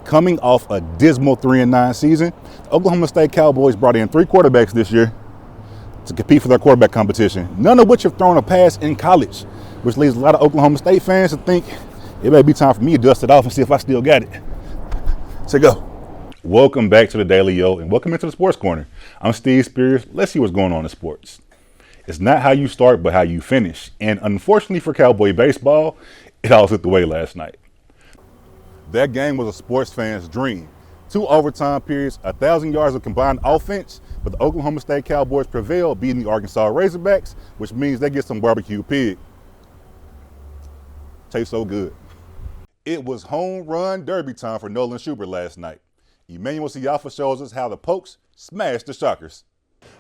Coming off a dismal 3-9 season, the Oklahoma State Cowboys brought in 3 quarterbacks this year to compete for their quarterback competition, none of which have thrown a pass in college, which leads a lot of Oklahoma State fans to think it may be time for me to dust it off and see if I still got it. So go. Welcome back to the Daily Yo, and welcome into the Sports Corner. I'm Steve Spears. Let's see what's going on in sports. It's not how you start, but how you finish. And unfortunately for Cowboy baseball, it all slipped away last night. That game was a sports fan's dream. 2 overtime periods, 1,000 yards of combined offense, but the Oklahoma State Cowboys prevailed, beating the Arkansas Razorbacks, which means they get some barbecue pig. Tastes so good. It was home run derby time for Nolan Schubert last night. Emmanuel Siafa shows us how the Pokes smashed the Shockers.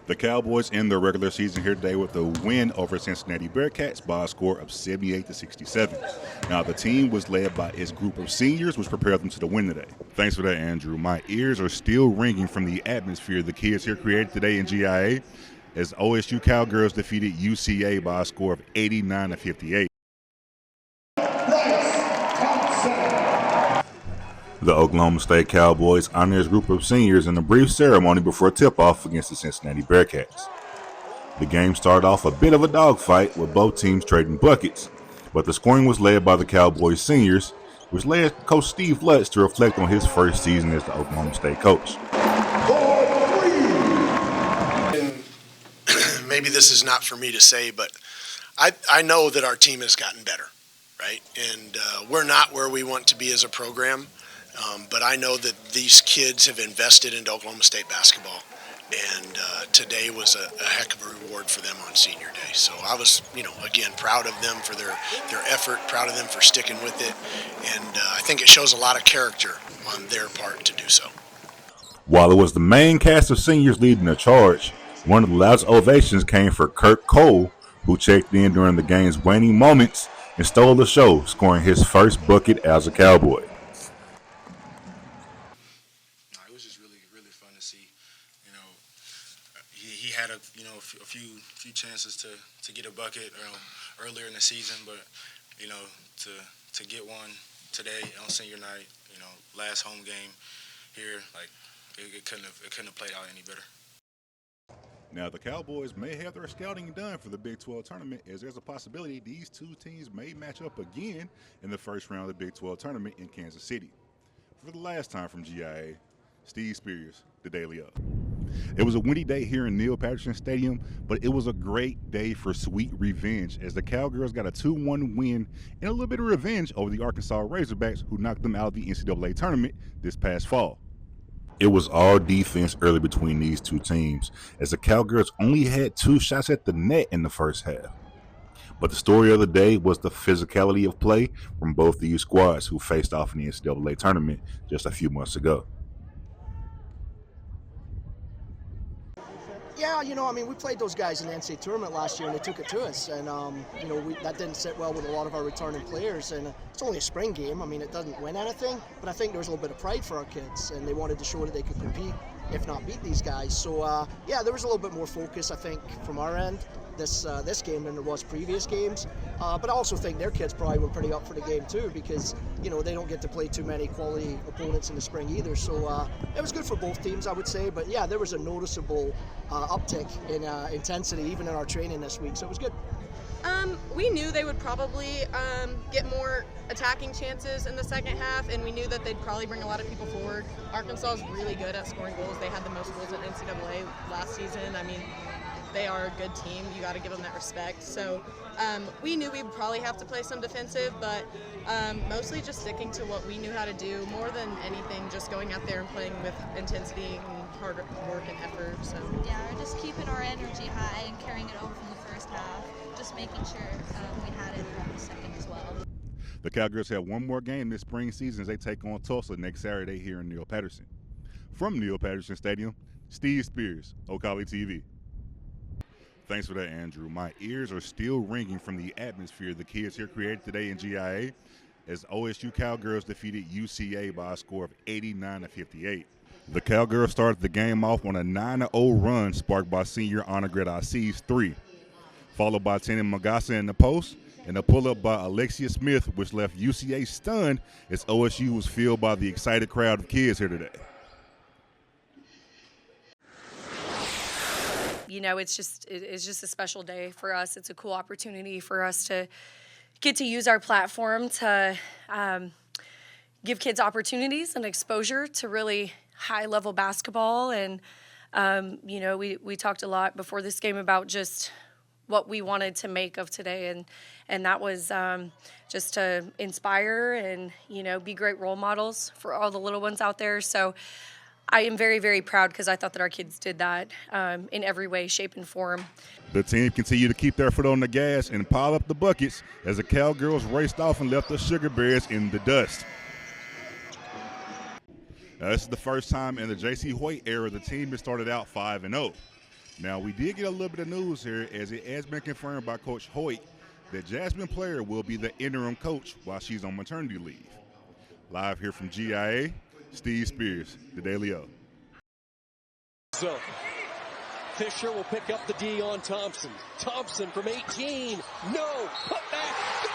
The Cowboys end their regular season here today with a win over Cincinnati Bearcats by a score of 78-67. Now, the team was led by its group of seniors, which prepared them to the win today. Thanks for that, Andrew. My ears are still ringing from the atmosphere the kids here created today in GIA as OSU Cowgirls defeated UCA by a score of 89-58. The Oklahoma State Cowboys honor his group of seniors in a brief ceremony before tip-off against the Cincinnati Bearcats. The game started off a bit of a dogfight with both teams trading buckets, but the scoring was led by the Cowboys seniors, which led Coach Steve Lutz to reflect on his first season as the Oklahoma State coach. Maybe this is not for me to say, but I know that our team has gotten better, right? And we're not where we want to be as a program. But I know that these kids have invested into Oklahoma State basketball, and today was a heck of a reward for them on senior day. So I was, again, proud of them for their effort, proud of them for sticking with it, and I think it shows a lot of character on their part to do so. While it was the main cast of seniors leading the charge, one of the loudest ovations came for Kurt Cole, who checked in during the game's waning moments and stole the show, scoring his first bucket as a Cowboy. He had a few chances to get a bucket earlier in the season, but to get one today on senior night, last home game here, it couldn't have played out any better. Now, the Cowboys may have their scouting done for the Big 12 tournament, as there's a possibility these two teams may match up again in the first round of the Big 12 tournament in Kansas City. For the last time from GIA, Steve Spears, the Daily Up. It was a windy day here in Neil Patterson Stadium, but it was a great day for sweet revenge as the Cowgirls got a 2-1 win and a little bit of revenge over the Arkansas Razorbacks, who knocked them out of the NCAA tournament this past fall. It was all defense early between these two teams, as the Cowgirls only had 2 shots at the net in the first half. But the story of the day was the physicality of play from both these squads who faced off in the NCAA tournament just a few months ago. Yeah, we played those guys in the NCAA tournament last year, and they took it to us. And, that didn't sit well with a lot of our returning players. And it's only a spring game. It doesn't win anything. But I think there was a little bit of pride for our kids, and they wanted to show that they could compete, if not beat these guys. So, there was a little bit more focus, I think, from our end this game than there was previous games. But I also think their kids probably were pretty up for the game, too, because, they don't get to play too many quality opponents in the spring either. So it was good for both teams, I would say. But, there was a noticeable uptick in intensity even in our training this week, so it was good. We knew they would probably get more attacking chances in the second half, and we knew that they'd probably bring a lot of people forward. Arkansas is really good at scoring goals. They had the most goals at NCAA last season. They are a good team. You got to give them that respect. So we knew we'd probably have to play some defensive, but mostly just sticking to what we knew how to do. More than anything, just going out there and playing with intensity and hard work and effort. So yeah, we're just keeping our energy high and carrying it over from the first half. Just making sure we had it from the second as well. The Cowgirls have one more game this spring season as they take on Tulsa next Saturday here in Neil Patterson. From Neil Patterson Stadium, Steve Spears, Ocali TV. Thanks for that, Andrew. My ears are still ringing from the atmosphere the kids here created today in GIA as OSU Cowgirls defeated UCA by a score of 89-58. The Cowgirls started the game off on a 9-0 run sparked by senior Annegret Assis' 3. Followed by Tenen Magassa in the post, and a pull-up by Alexia Smith, which left UCA stunned as OSU was filled by the excited crowd of kids here today. You know, it's just a special day for us. It's a cool opportunity for us to get to use our platform to give kids opportunities and exposure to really high-level basketball. And, you know, we talked a lot before this game about just what we wanted to make of today. And that was just to inspire and, you know, be great role models for all the little ones out there. So I am very, very proud because I thought that our kids did that in every way, shape, and form. The team continued to keep their foot on the gas and pile up the buckets as the Cowgirls raced off and left the Sugar Bears in the dust. Now, this is the first time in the J.C. Hoyt era the team has started out 5-0. Now, we did get a little bit of news here as it has been confirmed by Coach Hoyt that Jasmine Player will be the interim coach while she's on maternity leave. Live here from GIA, Steve Spears, the Daily O. So, Fisher will pick up the D on Thompson. Thompson from 18. No. Put back. Good.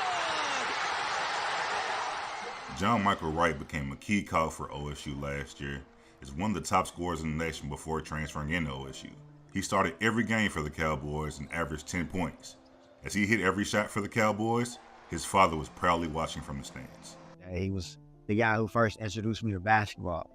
John Michael Wright became a key call for OSU last year as one of the top scorers in the nation before transferring into OSU. He started every game for the Cowboys and averaged 10 points. As he hit every shot for the Cowboys, his father was proudly watching from the stands. He was the guy who first introduced me to basketball.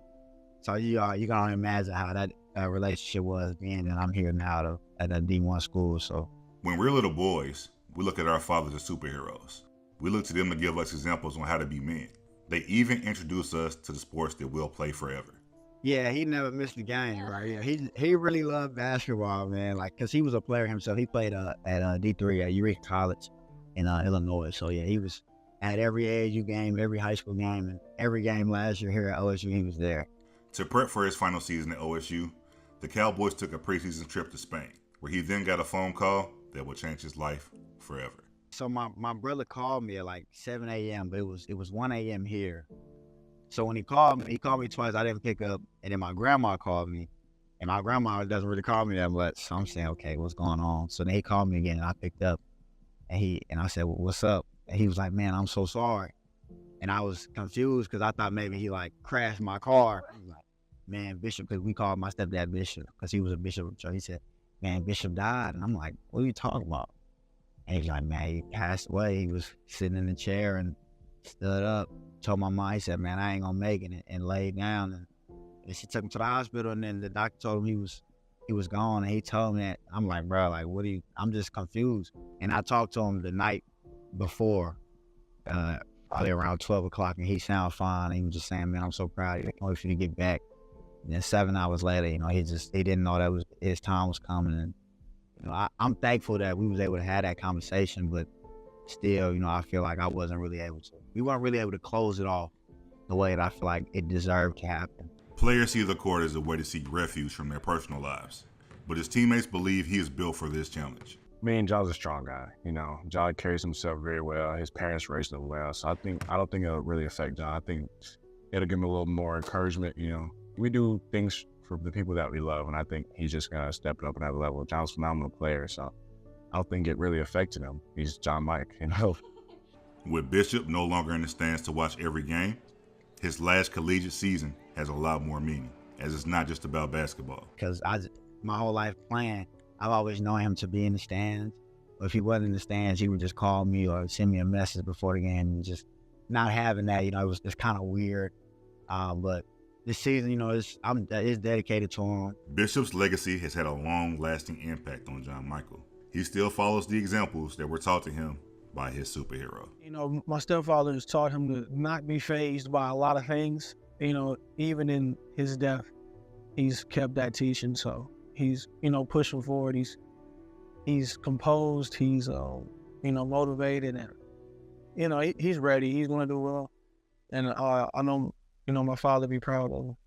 So you can only imagine how that relationship was being that I'm here now at a D1 school. So when we're little boys, we look at our fathers as superheroes. We look to them to give us examples on how to be men. They even introduce us to the sports that we'll play forever. Yeah, he never missed a game, right? Yeah, he really loved basketball, man. Like, cause he was a player himself. He played at D3 at Eureka College in Illinois. So yeah, he was at every AAU game, every high school game, and every game last year here at OSU. He was there. To prep for his final season at OSU, the Cowboys took a preseason trip to Spain, where he then got a phone call that would change his life forever. So my brother called me at like 7 a.m., but it was 1 a.m. here. So when he called me twice. I didn't pick up, and then my grandma called me, and my grandma doesn't really call me that much. So I'm saying, okay, what's going on? So then he called me again, and I picked up, and I said, well, what's up? And he was like, man, I'm so sorry. And I was confused because I thought maybe he like crashed my car. I was like, man, Bishop, because we called my stepdad Bishop because he was a bishop. So he said, man, Bishop died. And I'm like, what are you talking about? And he's like, man, he passed away. He was sitting in the chair and stood up, told my mom, he said, man, I ain't gonna make it, and laid down. And she took him to the hospital, and then the doctor told him he was gone, and he told me that. I'm like, bro, like, I'm just confused. And I talked to him the night before, probably around 12 o'clock, and he sounded fine. He was just saying, man, I'm so proud of you. I can't wait for you to get back. And then 7 hours later, you know, he didn't know that his time was coming. And, you know, I'm thankful that we was able to have that conversation, but still, you know, I feel like I wasn't really able to. We weren't really able to close it off the way that I feel like it deserved to happen. Players see the court as a way to seek refuge from their personal lives, but his teammates believe he is built for this challenge. Me and John's a strong guy. You know, John carries himself very well. His parents raised him well, so I don't think it'll really affect John. I think it'll give him a little more encouragement. You know, we do things for the people that we love, and I think he's just gonna step it up another level. John's a phenomenal player, so I don't think it really affected him. He's John Mike, you know. With Bishop no longer in the stands to watch every game, his last collegiate season has a lot more meaning, as it's not just about basketball. Because my whole life playing, I've always known him to be in the stands. But if he wasn't in the stands, he would just call me or send me a message before the game. And just not having that, you know, it's kind of weird. But this season, you know, it's dedicated to him. Bishop's legacy has had a long-lasting impact on John Michael. He still follows the examples that were taught to him by his superhero. You know, my stepfather has taught him to not be fazed by a lot of things. You know, even in his death, he's kept that teaching. So he's, you know, pushing forward. He's composed. He's, you know, motivated, and, you know, he's ready. He's going to do well. And I know, you know, my father be proud of him.